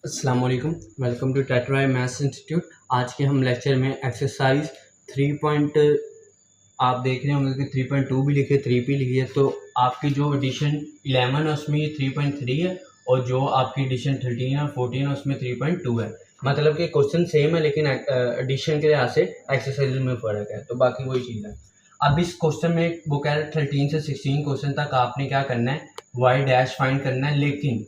अस्सलाम वालेकुम, welcome to टेट्राई maths institute. आज के हम लेक्चर में एक्सरसाइज 3 पॉइंट आप देख रहे होंगे कि 3.2 भी लिखे, 3 भी लिखी है। तो आपकी जो एडिशन 11 है उसमें ये 3.3 है, और जो आपकी एडिशन 13 और 14 है उसमें 3.2 है। मतलब कि क्वेश्चन सेम है, लेकिन एडिशन के लिहाज से एक्सरसाइज में फ़र्क है, तो बाकी वही चीज़ है। अब इस क्वेश्चन में वो कह रहे 13 से 16 क्वेश्चन तक आपने क्या करना है, वाई डैश फाइंड करना है, लेकिन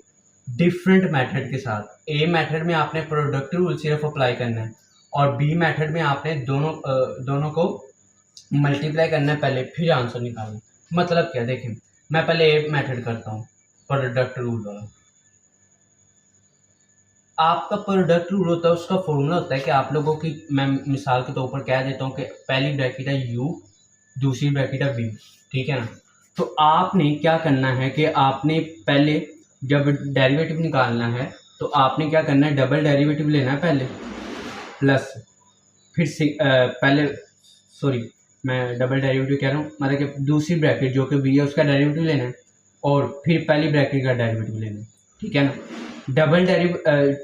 डिफरेंट मेथड के साथ। ए मेथड में आपने प्रोडक्ट रूल सिर्फ अप्लाई करना है, और बी मेथड में आपने दोनों को मल्टीप्लाई करना है पहले, फिर आंसर निकालना। मतलब क्या, देखें मैं पहले ए मेथड करता हूँ, प्रोडक्ट रूल वाला। आपका प्रोडक्ट रूल होता है, उसका फॉर्मूला होता है कि आप लोगों की, मैं मिसाल के तौर पर कह देता हूँ कि पहली ब्रैकेट है यू, दूसरी ब्रैकेट है बी, ठीक है ना। तो आपने क्या करना है कि आपने पहले जब डेरिवेटिव निकालना है तो आपने क्या करना है, डबल डेरिवेटिव लेना है पहले, प्लस फिर पहले सॉरी मैं डबल डेरिवेटिव कह रहा हूँ, मतलब कि दूसरी ब्रैकेट जो कि बी है उसका डेरिवेटिव लेना है, और फिर पहली ब्रैकेट का डेरिवेटिव लेना है, ठीक है ना।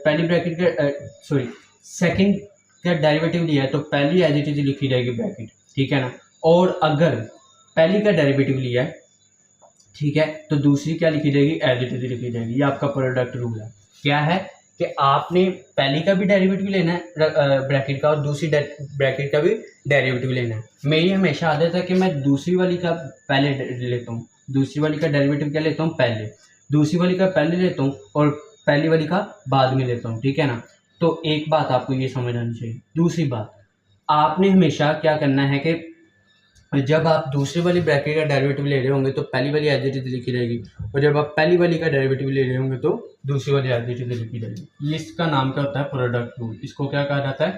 पहली ब्रैकेट का सॉरी सेकंड का डेरिवेटिव लिया है तो पहली एज इट इज लिखी जाएगी ब्रैकेट, ठीक है ना। और अगर पहली का डेरिवेटिव लिया है, ठीक है, तो दूसरी क्या लिखी जाएगी, एज इट इज लिखी जाएगी। ये आपका प्रोडक्ट रूल है। क्या है कि आपने पहली का भी डेरिवेटिव लेना है ब्रैकेट का, और दूसरी ब्रैकेट का भी डेरिवेटिव लेना है। मेरी हमेशा आदत है कि मैं दूसरी वाली का पहले लेता हूँ, दूसरी वाली का डेरिवेटिव क्या लेता हूँ, पहले, दूसरी वाली का पहले लेता हूँ, और पहली वाली का बाद में लेता हूँ, ठीक है ना। तो एक बात आपको ये समझ आनी चाहिए। दूसरी बात, आपने हमेशा क्या करना है कि जब आप दूसरी वाली ब्रैकेट का डेरिवेटिव ले रहे होंगे तो पहली वाली एज इट इज लिखी रहेगी, और जब आप पहली वाली का डेरिवेटिव ले रहे होंगे तो दूसरी वाली एज इट इज लिखी रहेगी। इसका नाम क्या होता है, प्रोडक्ट रूल। इसको क्या कहा जाता है,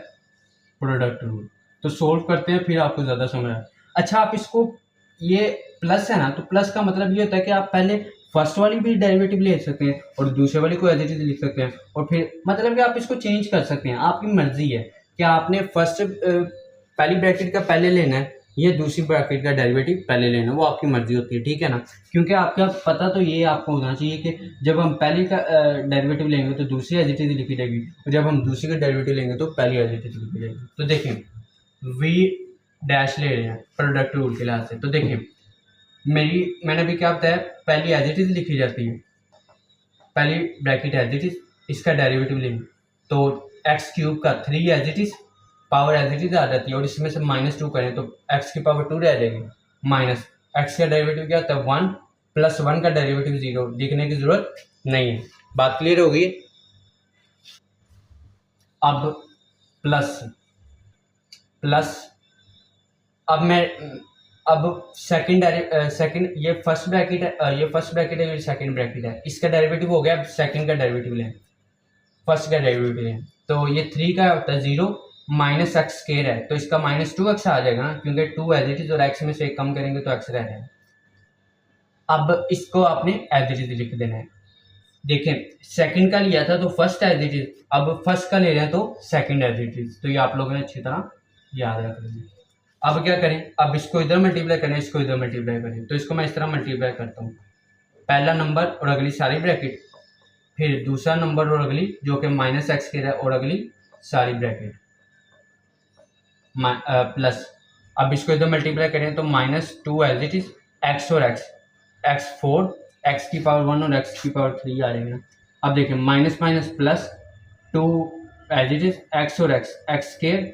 प्रोडक्ट रूल। तो सोल्व करते हैं, फिर आपको ज़्यादा समझ आए। अच्छा, आप इसको, ये प्लस है ना, तो प्लस का मतलब ये होता है कि आप पहले फर्स्ट वाली भी डेरिवेटिव ले सकते हैं और दूसरे वाली को एज इट इज लिख सकते हैं, और फिर मतलब कि आप इसको चेंज कर सकते हैं, आपकी मर्जी है कि आपने फर्स्ट पहली ब्रैकेट का पहले लेना है, ये दूसरी ब्रैकेट का डेरिवेटिव पहले लेना, वो आपकी मर्जी होती है, ठीक है ना। क्योंकि आपका पता तो ये आपको होना चाहिए कि जब हम पहली का डेरिवेटिव लेंगे तो दूसरी एज इट इज लिखी जाएगी, और जब हम दूसरी का डेरिवेटिव लेंगे तो पहली एज इट इज लिखी जाएगी। तो देखें, वी डैश ले रहे हैं प्रोडक्ट रूल के लिहाज से, तो देखें मैंने भी क्या बताया, पहली एज इट इज लिखी जाती है, पहली ब्रैकेट एज इट इज, इसका डेरिवेटिव लेंगे तो एक्स क्यूब का 3 as it is, power as it is आ जाती है, और इसमें से -2 करें तो एक्स की पावर 2 रह जाएगी, माइनस एक्स का डेरिवेटिव क्या होता है 1, प्लस 1 का डेरिवेटिव 0, लिखने की जरूरत नहीं है। बात क्लियर होगी। अब प्लस प्लस अब मैं अब सेकंड ये फर्स्ट ब्रैकेट है, ये फर्स्ट ब्रैकेट है, ये सेकंड ब्रैकेट है, इसका डेरिवेटिव हो गया। अब सेकंड का डेरिवेटिव लें, फर्स्ट का डेरिवेटिव लें, तो ये 3 का होता है 0, माइनस एक्स स्क्वायर है तो इसका -2x आ जाएगा ना, क्योंकि 2 एज इट इज और x में से 1 कम करेंगे तो x रह जाएगा। अब इसको आपने एज इट इज लिख देना है। देखें, सेकंड का लिया था तो फर्स्ट एज इट इज, अब फर्स्ट का ले रहे हैं तो सेकंड एज इट इज, तो ये आप लोगों ने अच्छी तरह याद रख लेंगे। अब क्या करें, अब इसको इधर मल्टीप्लाई करें, इसको इधर मल्टीप्लाई करें, तो इसको मैं इस तरह मल्टीप्लाई करता हूँ, पहला नंबर और अगली सारी ब्रैकेट, फिर दूसरा नंबर और अगली जो कि -x के है, और अगली सारी ब्रैकेट प्लस। अब इसको इधर मल्टीप्लाई करें तो -2 एज इट इज, एक्स और एक्स 4, एक्स की पावर 1 और एक्स की पावर 3 आ रही है। अब देखें minus minus plus 2 as it is, x और x square,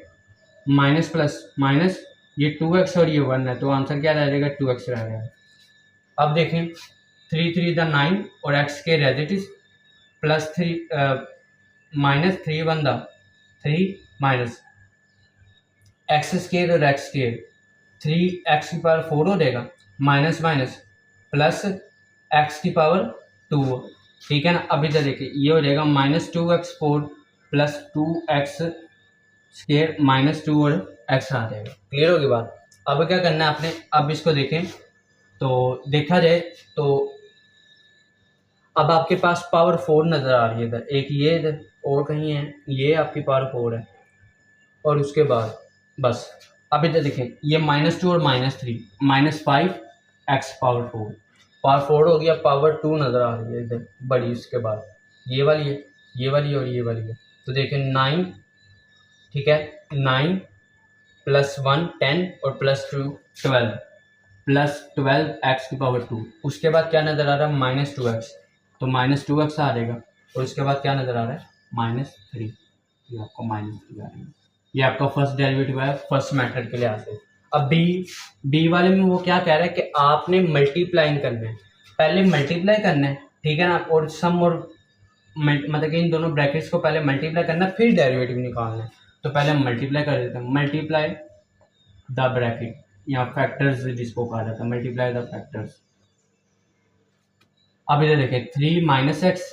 minus plus minus, ये 2x और ये 1 है, तो आंसर क्या रह जाएगा, 2x रह जाएगा। अब देखें 3 3 द 9 और x square as it is, plus 3 minus 3 1 द 3 माइनस एक्स स्क्वायर और एक्स स्क्वायर, 3x की पावर 4 हो जाएगा, माइनस माइनस प्लस एक्स की पावर 2, ठीक है ना। अभी तो देखिए ये हो जाएगा -2x4 प्लस 2x स्क्वायर -2 और x आ जाएगा। क्लियर होगी बात। अब क्या करना है आपने, अब इसको देखें तो देखा जाए तो अब आपके पास पावर 4 नज़र आ रही है इधर, एक ये इधर और कहीं है, ये आपकी पावर 4 है, और उसके बाद बस अब इधर देखें ये -2 और -3, -5x पावर 4 हो गया, पावर 2 नज़र आ रही है इधर बड़ी, इसके बाद ये वाली है, ये वाली और ये वाली है। तो देखिए 9, ठीक है, 9 प्लस 1 10 और प्लस 2 12, प्लस 12 एक्स की पावर 2। उसके बाद क्या नज़र आ रहा है, माइनस 2x, तो माइनस 2x आ जाएगा। और उसके बाद क्या नज़र आ रहा है, माइनस 3, ये आपको माइनस 3 आ रहा है। ये आपका फर्स्ट डेरिवेटिव है फर्स्ट मेथड के लिहाज से। अब बी वाले में वो क्या कह रहा है कि आपने मल्टीप्लाइंग करना है, पहले मल्टीप्लाई करना है, ठीक है ना, और सम और मतलब कि इन दोनों ब्रैकेट्स को पहले मल्टीप्लाई करना है फिर डेरिवेटिव निकालना है। तो पहले हम मल्टीप्लाई कर देते हैं, मल्टीप्लाई द ब्रैकेट या फैक्टर्स जिसको कहा जाता है, मल्टीप्लाई द फैक्टर्स। अब इधर देखें 3 माइनस एक्स,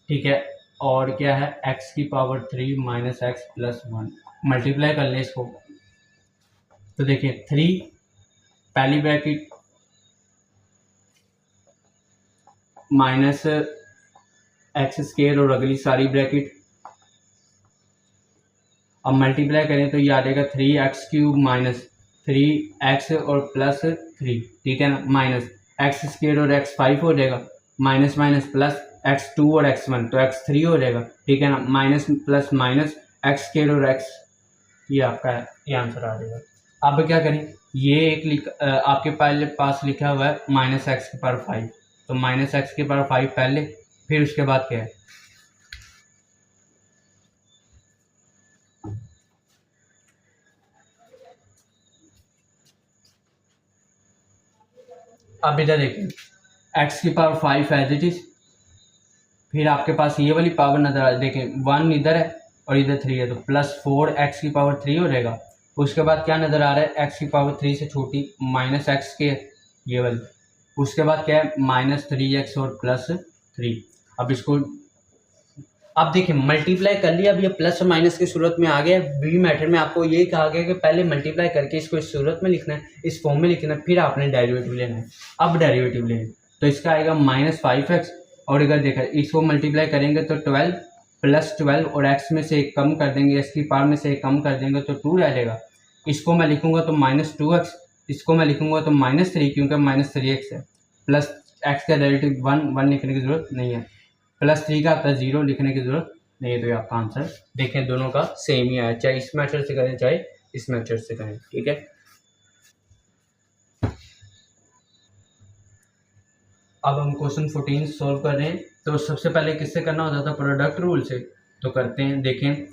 ठीक है, और क्या है x की power 3 minus x plus 1, multiply कर लें इसको। तो देखिए 3 पहली ब्रैकेट माइनस एक्स स्केयर और अगली सारी ब्रैकेट। अब मल्टीप्लाई करें तो ये आ जाएगा 3x³ माइनस 3x और प्लस 3, ठीक है ना, माइनस एक्स स्केयर और x5 हो जाएगा, माइनस माइनस प्लस x2 और x1 तो x3 हो जाएगा, ठीक है ना, minus plus minus x square और x, ये आपका ये आंसर आ जाएगा। अब क्या करें, ये एक आपके पहले पास लिखा हुआ है माइनस एक्स की पावर 5, तो माइनस एक्स की पावर 5 पहले, फिर उसके बाद क्या है, अब इधर देखिए एक्स की पावर 5 एज इट इज, फिर आपके पास ये वाली पावर नजर आ, देखें 1 इधर है और इधर 3 है, तो प्लस 4 एक्स की पावर 3 हो जाएगा। उसके बाद क्या नज़र आ रहा है, एक्स की पावर 3 से छोटी माइनस एक्स के, ये वाली। उसके बाद क्या है, माइनस 3x और प्लस 3। अब इसको अब देखिए मल्टीप्लाई कर लिया, अब ये प्लस और माइनस की सूरत में आ गया। बी मेथड में आपको ये कहा गया कि पहले मल्टीप्लाई करके इसको इस सूरत में लिखना है, इस फॉर्म में लिखना है, फिर आपने डेरिवेटिव लेना है। अब डेरिवेटिव लेना तो इसका आएगा माइनस 5x, और अगर देखा इसको मल्टीप्लाई करेंगे तो 12 प्लस 12 और x में से एक कम कर देंगे, x की पावर में से एक कम कर देंगे तो 2 रह जाएगा। इसको मैं लिखूंगा तो माइनस 2x, इसको मैं लिखूंगा तो माइनस 3, क्योंकि माइनस 3x है, प्लस x का डेरिवेटिव 1 लिखने की जरूरत नहीं है, प्लस 3 का आता है 0 लिखने की जरूरत नहीं है। तो ये आपका आंसर देखें दोनों का सेम ही आया, चाहे इस मेथड से करें चाहे इस मेथड से करें, ठीक है। अब हम क्वेश्चन 14 सॉल्व कर रहे हैं। तो सबसे पहले किससे करना होता था, प्रोडक्ट रूल से। तो करते हैं, देखें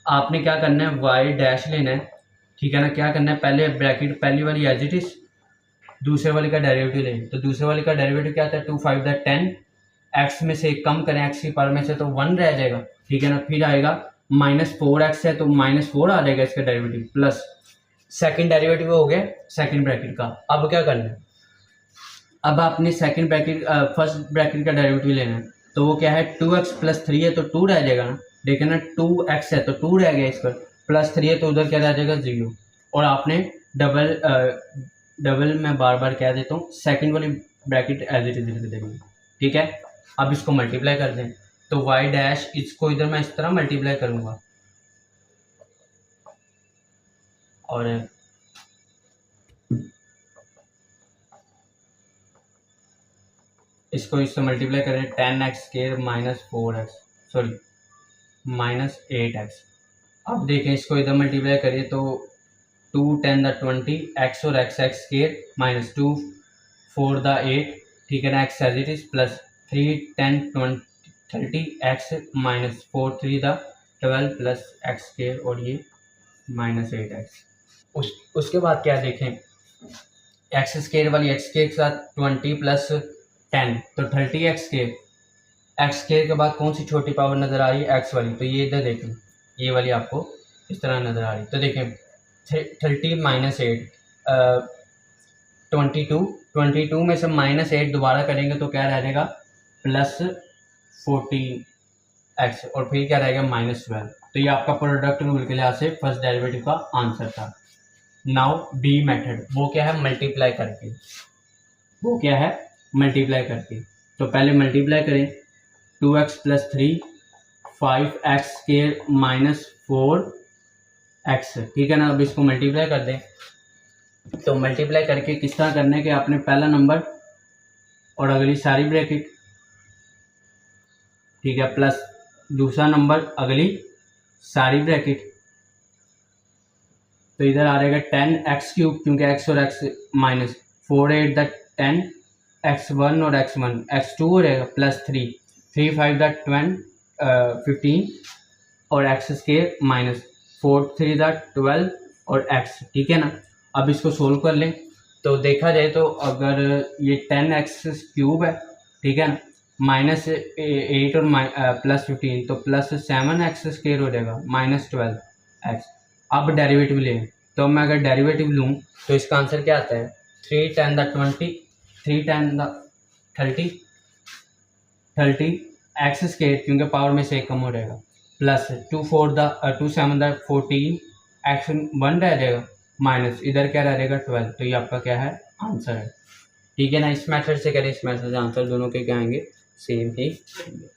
आपने क्या करना है, वाई डैश लेना है, ठीक है ना। क्या करना है, पहले ब्रैकेट पहली वाली एज इट इज, दूसरे वाले का डेरिवेटिव लें। तो दूसरे वाले का डेरिवेटिव क्या आता है, 2 5 10, एक्स में से कम करें, एक्स की पावर में से तो 1 रह जाएगा, ठीक है ना। फिर आएगा माइनस 4x है तो माइनस 4 आ जाएगा इसका डेरिवेटिव, प्लस सेकंड डेरिवेटिव हो गया सेकंड ब्रैकेट का। अब क्या करना है, अब आपने सेकंड ब्रैकेट फर्स्ट ब्रैकेट का डेरिवेटिव लेना है। तो वो क्या है, 2x प्लस 3 है तो 2 रह जाएगा ना, देखिए ना 2x है तो 2 रह गया, इसका प्लस 3 है तो उधर क्या रह जाएगा 0। और आपने डबल मैं बार बार कह देता हूँ, सेकंड वाली ब्रैकेट एज इट इज लिख देंगे, ठीक है। अब इसको मल्टीप्लाई कर दें तो वाई डैश, इसको इधर मैं इस तरह मल्टीप्लाई करूंगा और इसको इससे मल्टीप्लाई करें, 10x² minus 4x, sorry minus 8x। अब देखें इसको इधर मल्टीप्लाई करिए तो 2 10 द 20 x और x² माइनस 2 4 द 8, ठीक है ना, x as it is, plus 3 10 20 30 x minus 4 3 द 12 प्लस x² और ये माइनस 8x। उसके बाद क्या देखें, x² वाली x के साथ 20 प्लस 10 तो 30x², x² के बाद कौन सी छोटी पावर नज़र आ रही है, x वाली। तो ये इधर देखें, ये वाली आपको इस तरह नज़र आ रही है। तो देखें 30 माइनस 8 22 में से माइनस 8 दोबारा करेंगे तो क्या रहेगा, प्लस 14x और फिर क्या रहेगा माइनस 12। तो ये आपका प्रोडक्ट रूल के लिहाज से फर्स्ट डेरिवेटिव का आंसर था। नाउ बी मेथड, वो क्या है, मल्टीप्लाई करके, वो क्या है मल्टीप्लाई करके। तो पहले मल्टीप्लाई करें, 2x plus 3 5x² minus 4x, ठीक है ना। अब इसको मल्टीप्लाई कर दें, तो मल्टीप्लाई करके किस तरह करने के, आपने पहला नंबर और अगली सारी ब्रैकेट, ठीक है, प्लस दूसरा नंबर अगली सारी ब्रैकेट, तो इधर आ रहेगा 10x³ क्योंकि x और x माइनस 4 8 द 10 x1 और x1 x2 हो रहेगा प्लस 3 3 5 द 15 और x² माइनस 4 3 द 12 और x, ठीक है ना। अब इसको सोल्व कर लें तो देखा जाए तो अगर ये 10x³ है, ठीक है ना, माइनस 8 और प्लस 15 तो प्लस 7x² हो जाएगा माइनस 12x। अब डेरिवेटिव लें तो मैं अगर डेरिवेटिव लूँ तो इसका आंसर क्या आता है 3 10 द 20 3 10 द 30 x² क्योंकि पावर में से एक कम हो जाएगा प्लस 2 7 द 14 x1 रह जाएगा माइनस इधर क्या रह जाएगा 12, तो ये आपका क्या है आंसर है, ठीक है ना। इस मेथड से करें, इस मेथड से आंसर दोनों के क्या आएंगे सेम ही आएंगे।